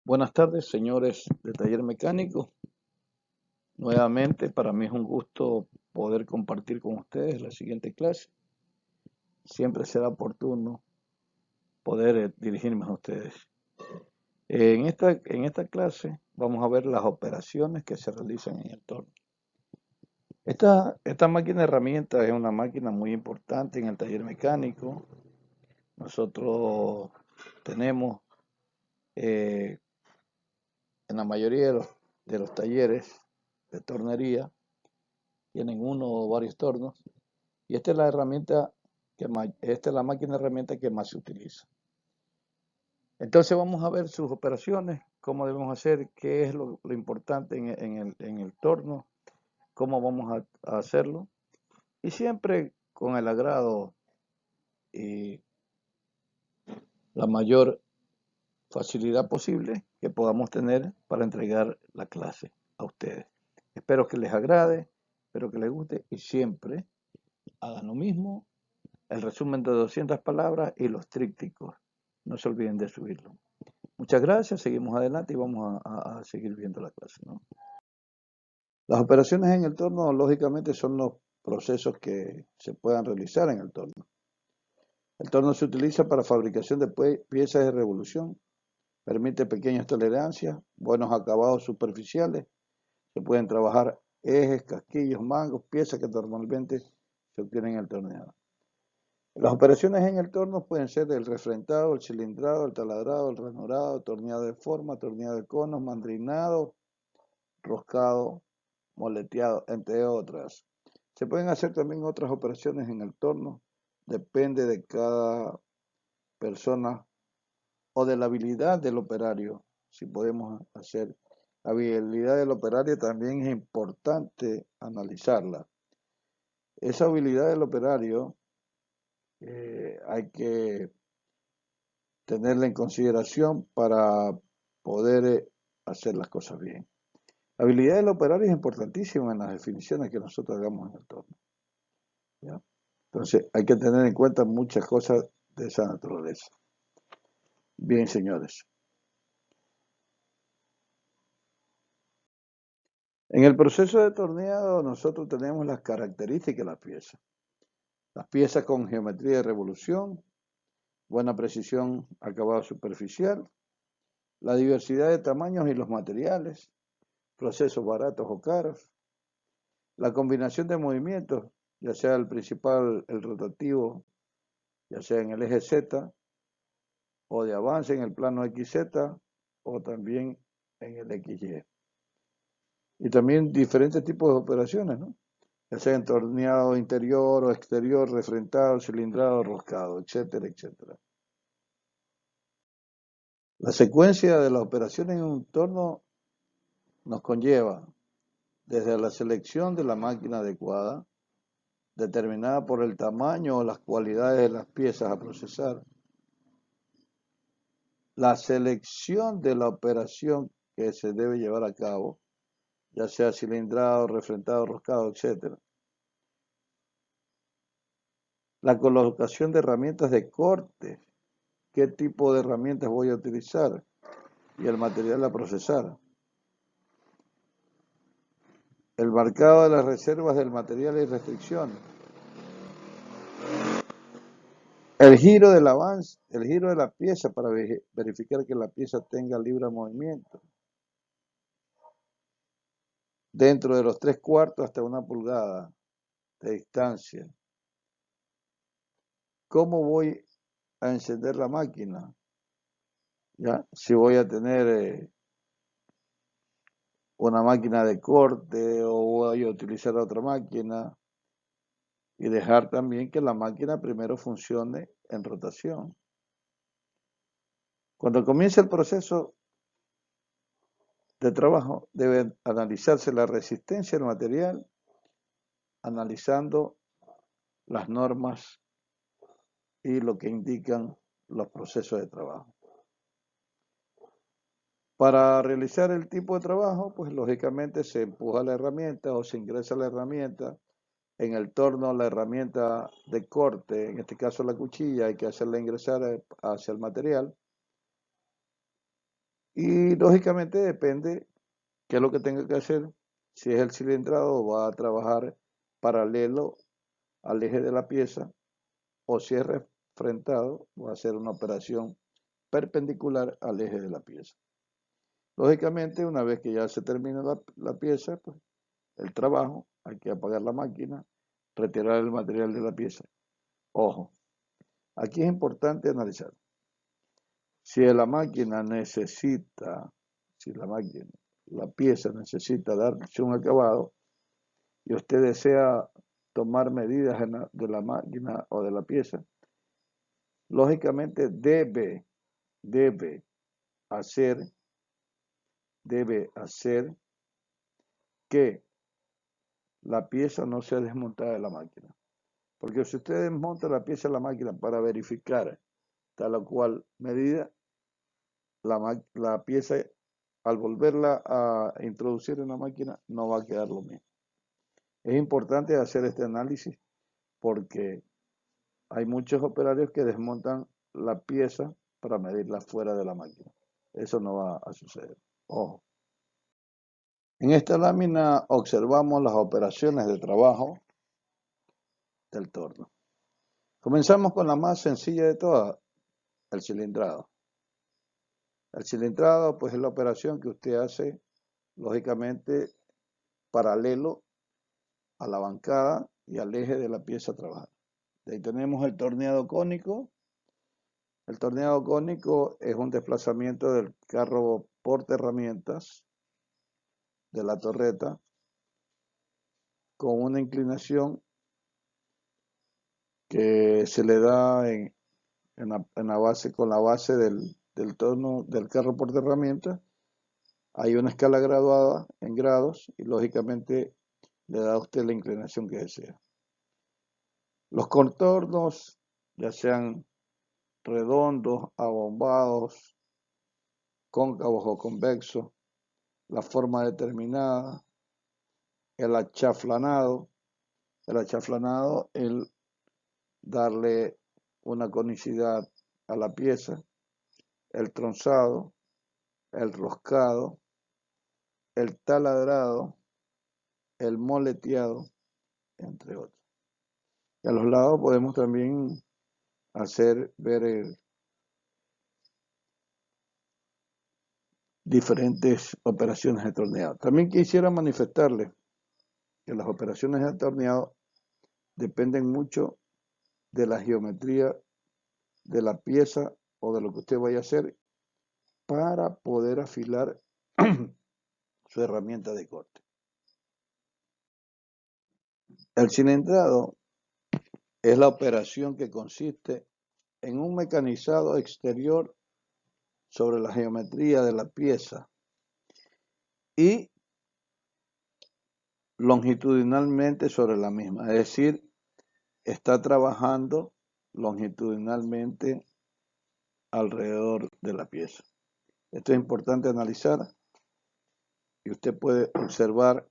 Buenas tardes, señores de Taller Mecánico. Nuevamente, para mí es un gusto poder compartir con ustedes la siguiente clase. Siempre será oportuno poder dirigirme a ustedes. En esta clase vamos a ver las operaciones que se realizan en el torno. Esta máquina de herramientas es una máquina muy importante en el taller mecánico. Nosotros tenemos en la mayoría de los talleres de tornería tienen uno o varios tornos, y esta es la herramienta esta es la máquina de herramientas que más se utiliza. Entonces vamos a ver sus operaciones, cómo debemos hacer, qué es lo importante en el torno, cómo vamos a hacerlo, y siempre con el agrado y la mayor facilidad posible que podamos tener para entregar la clase a ustedes. Espero que les agrade, espero que les guste, y siempre hagan lo mismo. El resumen de 200 palabras y los trípticos. No se olviden de subirlo. Muchas gracias, seguimos adelante y vamos a seguir viendo la clase, ¿no? Las operaciones en el torno, lógicamente, son los procesos que se puedan realizar en el torno. El torno se utiliza para fabricación de piezas de revolución, permite pequeñas tolerancias, buenos acabados superficiales, se pueden trabajar ejes, casquillos, mangos, piezas que normalmente se obtienen en el torneado. Las operaciones en el torno pueden ser el refrentado, el cilindrado, el taladrado, el ranurado, torneado de forma, torneado de conos, mandrinado, roscado, moleteado, entre otras. Se pueden hacer también otras operaciones en el torno, depende de cada persona o de la habilidad del operario. Si podemos hacer la habilidad del operario, también es importante analizarla. Esa habilidad del operario hay que tenerla en consideración para poder hacer las cosas bien. La habilidad del operario es importantísima en las definiciones que nosotros hagamos en el torno, ¿ya? Entonces hay que tener en cuenta muchas cosas de esa naturaleza. Bien, señores. En el proceso de torneado nosotros tenemos las características de las piezas. Las piezas con geometría de revolución, buena precisión, acabado superficial, la diversidad de tamaños y los materiales, procesos baratos o caros, la combinación de movimientos, ya sea el principal, el rotativo, ya sea en el eje Z, o de avance en el plano XZ, o también en el XY. Y también diferentes tipos de operaciones, ¿no? Ya sea en torneado interior o exterior, refrentado, cilindrado, roscado, etcétera, etcétera. La secuencia de las operaciones en un torno nos conlleva desde la selección de la máquina adecuada, determinada por el tamaño o las cualidades de las piezas a procesar, la selección de la operación que se debe llevar a cabo, ya sea cilindrado, refrentado, roscado, etc. La colocación de herramientas de corte, qué tipo de herramientas voy a utilizar y el material a procesar. El marcado de las reservas del material y restricciones. El giro del avance, el giro de la pieza para verificar que la pieza tenga libre movimiento. Dentro de los 3/4 hasta 1 pulgada de distancia. ¿Cómo voy a encender la máquina? ¿Ya? Si voy a tener una máquina de corte o voy a utilizar otra máquina, y dejar también que la máquina primero funcione en rotación. Cuando comience el proceso de trabajo, debe analizarse la resistencia del material, analizando las normas y lo que indican los procesos de trabajo. Para realizar el tipo de trabajo, pues lógicamente se empuja la herramienta o se ingresa la herramienta. En el torno, la herramienta de corte, en este caso la cuchilla, hay que hacerla ingresar hacia el material. Y lógicamente depende qué es lo que tenga que hacer. Si es el cilindrado, va a trabajar paralelo al eje de la pieza, o si es refrentado, va a hacer una operación perpendicular al eje de la pieza. Lógicamente, una vez que ya se termina la pieza, pues el trabajo, hay que apagar la máquina, retirar el material de la pieza. Ojo, aquí es importante analizar. Si la máquina necesita, si la pieza necesita darse un acabado y usted desea tomar medidas de la máquina o de la pieza, lógicamente debe hacer, debe hacer que la pieza no sea desmontada de la máquina. Porque si usted desmonta la pieza de la máquina para verificar tal o cual medida, la pieza al volverla a introducir en la máquina no va a quedar lo mismo. Es importante hacer este análisis porque hay muchos operarios que desmontan la pieza para medirla fuera de la máquina. Eso no va a suceder. Ojo. En esta lámina observamos las operaciones de trabajo del torno. Comenzamos con la más sencilla de todas, el cilindrado. El cilindrado, pues, es la operación que usted hace, lógicamente, paralelo a la bancada y al eje de la pieza a trabajar. De ahí tenemos el torneado cónico. El torneado cónico es un desplazamiento del carro portaherramientas de la torreta con una inclinación que se le da en la base, con la base del torno del carro portaherramientas. Hay una escala graduada en grados y lógicamente le da a usted la inclinación que desea. Los contornos, ya sean redondos, abombados, cóncavos o convexos, la forma determinada, el achaflanado, el darle una conicidad a la pieza, el tronzado, el roscado, el taladrado, el moleteado, entre otros. Y a los lados podemos también ver diferentes operaciones de torneado. También quisiera manifestarles que las operaciones de torneado dependen mucho de la geometría de la pieza o de lo que usted vaya a hacer para poder afilar su herramienta de corte. El cilindrado es la operación que consiste en un mecanizado exterior sobre la geometría de la pieza y longitudinalmente sobre la misma, es decir, está trabajando longitudinalmente alrededor de la pieza. Esto es importante analizar y usted puede observar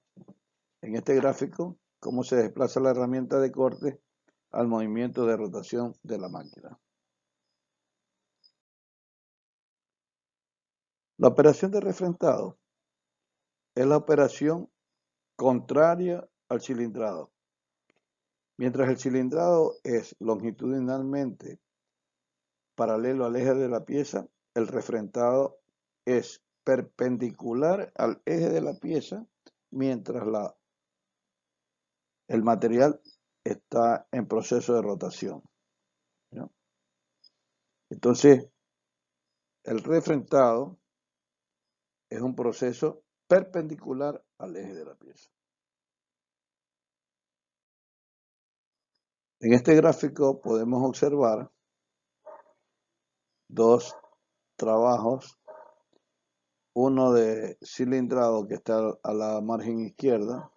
en este gráfico cómo se desplaza la herramienta de corte al movimiento de rotación de la máquina. La operación de refrentado es la operación contraria al cilindrado. Mientras el cilindrado es longitudinalmente paralelo al eje de la pieza, el refrentado es perpendicular al eje de la pieza mientras el material está en proceso de rotación, ¿no? Entonces, el refrentado es un proceso perpendicular al eje de la pieza. En este gráfico podemos observar dos trabajos, uno de cilindrado que está a la margen izquierda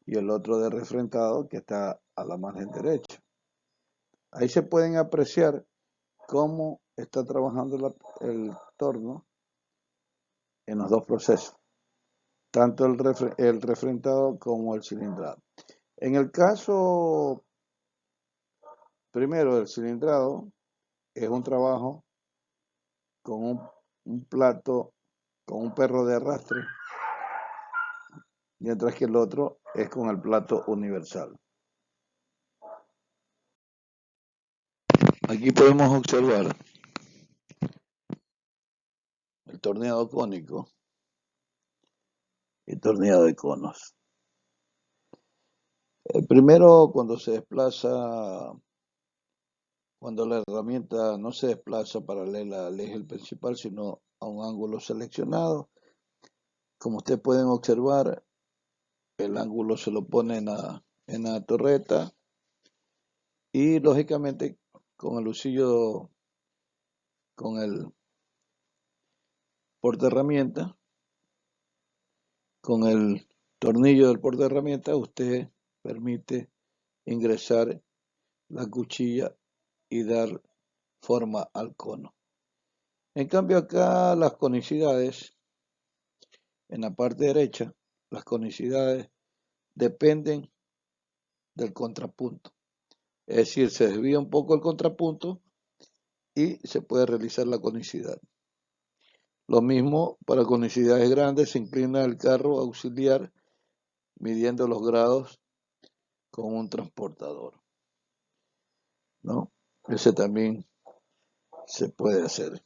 y el otro de refrentado que está a la margen derecha. Ahí se pueden apreciar cómo está trabajando el torno en los dos procesos, tanto el refrentado como el cilindrado. En el caso primero del cilindrado, es un trabajo con un plato con un perro de arrastre, mientras que el otro es con el plato universal. Aquí podemos observar el torneado cónico y torneado de conos. El primero, cuando la herramienta no se desplaza paralela al eje principal, sino a un ángulo seleccionado. Como ustedes pueden observar, el ángulo se lo pone en la torreta y lógicamente con el usillo, con el portaherramienta, con el tornillo del portaherramienta, usted permite ingresar la cuchilla y dar forma al cono. En cambio acá las conicidades, en la parte derecha, las conicidades dependen del contrapunto. Es decir, se desvía un poco el contrapunto y se puede realizar la conicidad. Lo mismo para conicidades grandes, se inclina el carro auxiliar midiendo los grados con un transportador, ¿no? Ese también se puede hacer.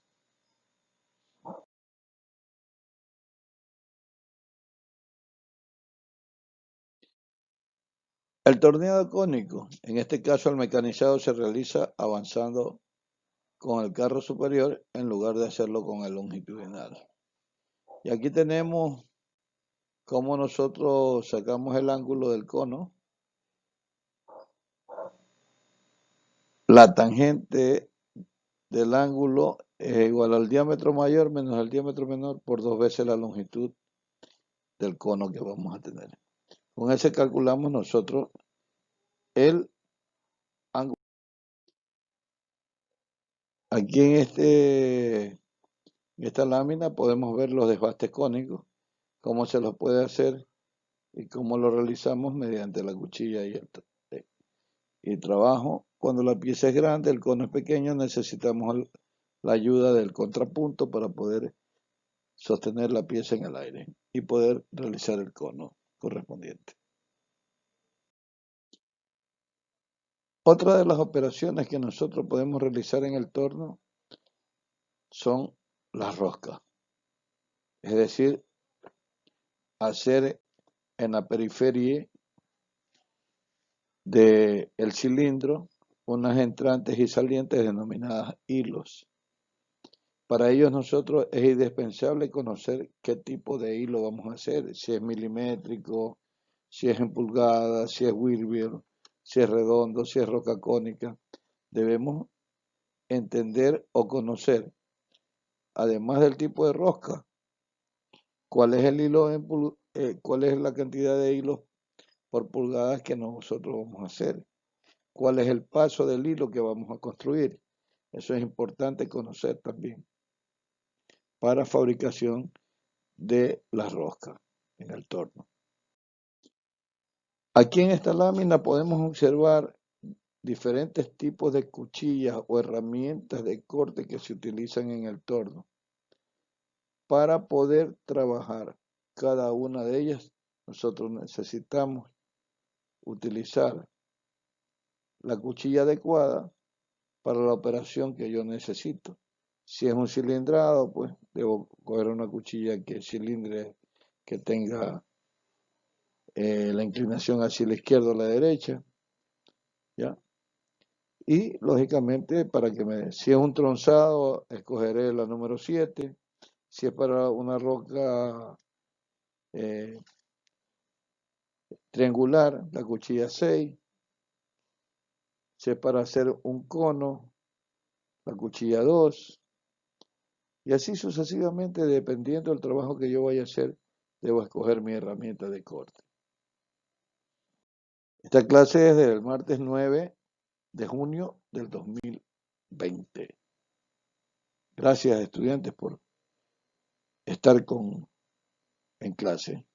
El torneado cónico, en este caso el mecanizado se realiza avanzando con el carro superior en lugar de hacerlo con el longitudinal. Y aquí tenemos cómo nosotros sacamos el ángulo del cono. La tangente del ángulo es igual al diámetro mayor menos el diámetro menor por 2 veces la longitud del cono que vamos a tener. Con ese calculamos nosotros el ángulo. Aquí en esta lámina podemos ver los desbastes cónicos, cómo se los puede hacer y cómo lo realizamos mediante la cuchilla y el trabajo. Cuando la pieza es grande, el cono es pequeño, necesitamos la ayuda del contrapunto para poder sostener la pieza en el aire y poder realizar el cono correspondiente. Otra de las operaciones que nosotros podemos realizar en el torno son las roscas, es decir, hacer en la periferia del cilindro unas entrantes y salientes denominadas hilos. Para ellos nosotros es indispensable conocer qué tipo de hilo vamos a hacer, si es milimétrico, si es en pulgadas, si es Whitworth, si es redondo, si es roca cónica. Debemos entender o conocer, además del tipo de rosca, cuál es el hilo cuál es la cantidad de hilos por pulgadas que nosotros vamos a hacer, cuál es el paso del hilo que vamos a construir. Eso es importante conocer también para fabricación de las roscas en el torno. Aquí en esta lámina podemos observar diferentes tipos de cuchillas o herramientas de corte que se utilizan en el torno. Para poder trabajar cada una de ellas, nosotros necesitamos utilizar la cuchilla adecuada para la operación que yo necesito. Si es un cilindrado, pues debo coger una cuchilla que cilindre, que tenga la inclinación hacia la izquierda o la derecha, ¿ya? Y lógicamente si es un tronzado, escogeré la número 7. Si es para una roca triangular, la cuchilla 6. Si es para hacer un cono, la cuchilla 2. Y así sucesivamente, dependiendo del trabajo que yo vaya a hacer, debo escoger mi herramienta de corte. Esta clase es del martes 9 de junio del 2020. Gracias, estudiantes, por estar en clase.